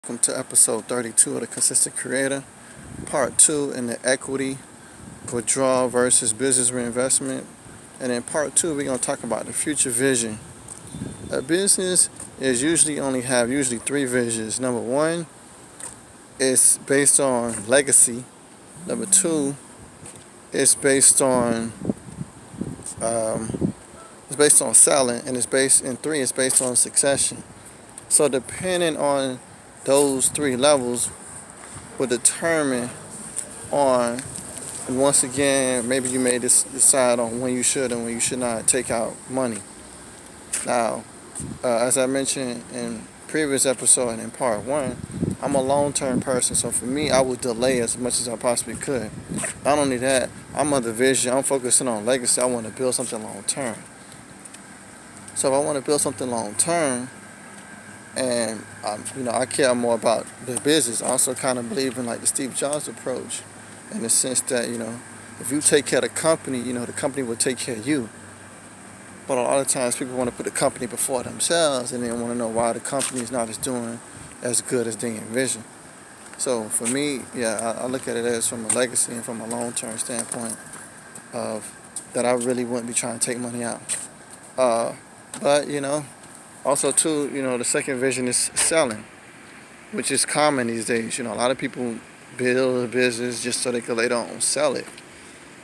welcome to episode 32 of the Consistent Creator, part 2 in the equity withdrawal versus business reinvestment. And in part 2, we're going to talk about the future vision. A business is usually three visions. Number one is based on legacy. Number two is based on selling, and three is based on succession. So depending on those three levels will determine on, and once again, maybe you may decide on when you should and when you should not take out money. Now, as I mentioned in previous episode and in part 1, I'm a long-term person, so for me, I would delay as much as I possibly could. Not only that, I'm of the vision, I'm focusing on legacy. I want to build something long-term. So if I want to build something long-term, and I care more about the business. I also kind of believe in like the Steve Jobs approach, in the sense that if you take care of the company, the company will take care of you. But a lot of times people want to put the company before themselves, and they want to know why the company is not doing as good as they envision. So for me, I look at it as from a legacy and from a long-term standpoint of that I really wouldn't be trying to take money out. But also too, the second vision is selling, which is common these days. A lot of people build a business just so they can later on sell it.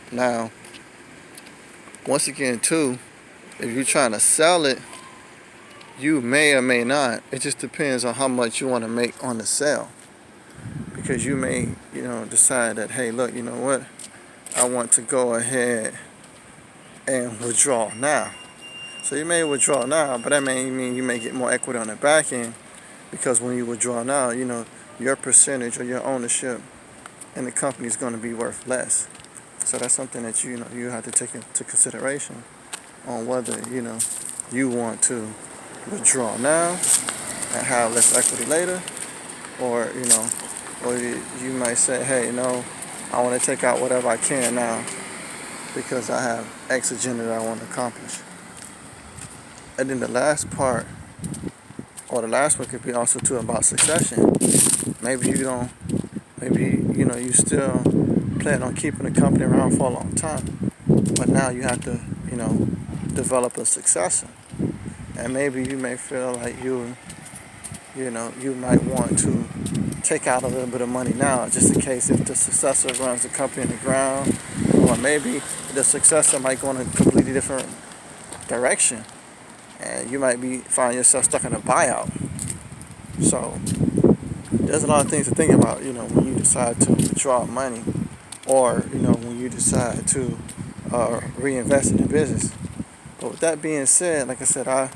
Now, once again too, if you're trying to sell it, you may or may not. It just depends on how much you want to make on the sale. Because you may, decide that, hey, look, you know what? I want to go ahead and withdraw now. So you may withdraw now, but that may mean you may get more equity on the back end, because when you withdraw now, your percentage or your ownership in the company is going to be worth less. So that's something that you have to take into consideration on whether you want to withdraw now and have less equity later, or you might say, hey, I want to take out whatever I can now because I have X agenda that I want to accomplish. And then the last part, or the last one, could be also too about succession. Maybe you still plan on keeping the company around for a long time, but now you have to, develop a successor. And maybe you may feel like you might want to take out a little bit of money now, just in case if the successor runs the company in the ground, or maybe the successor might go in a completely different direction. And you might find yourself stuck in a buyout. So there's a lot of things to think about, when you decide to withdraw money, or when you decide to reinvest in the business. But with that being said, like I said,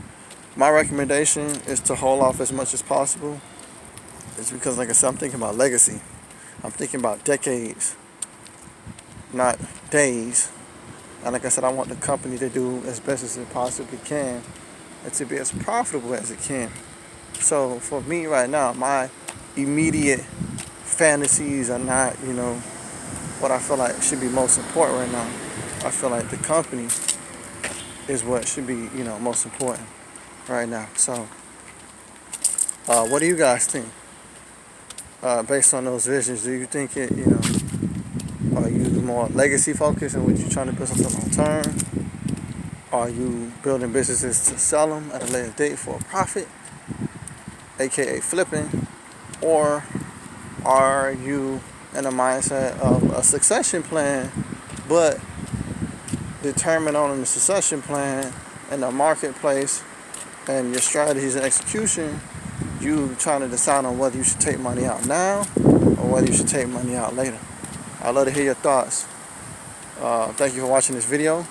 my recommendation is to hold off as much as possible. It's because, like I said, I'm thinking about legacy. I'm thinking about decades, not days. And like I said, I want the company to do as best as it possibly can, and to be as profitable as it can. So for me right now, my immediate fantasies are not, what I feel like should be most important right now. I feel like the company is what should be, most important right now. So what do you guys think? Based on those visions, do you think are you more legacy focused, and would you trying to build something long term? Are you building businesses to sell them at a later date for a profit, aka flipping? Or are you in a mindset of a succession plan, but determined on the succession plan and the marketplace and your strategies and execution, you trying to decide on whether you should take money out now or whether you should take money out later? I'd love to hear your thoughts. Thank you for watching this video.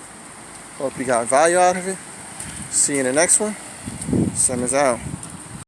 Hope you got value out of it. See you in the next one. Simmons out.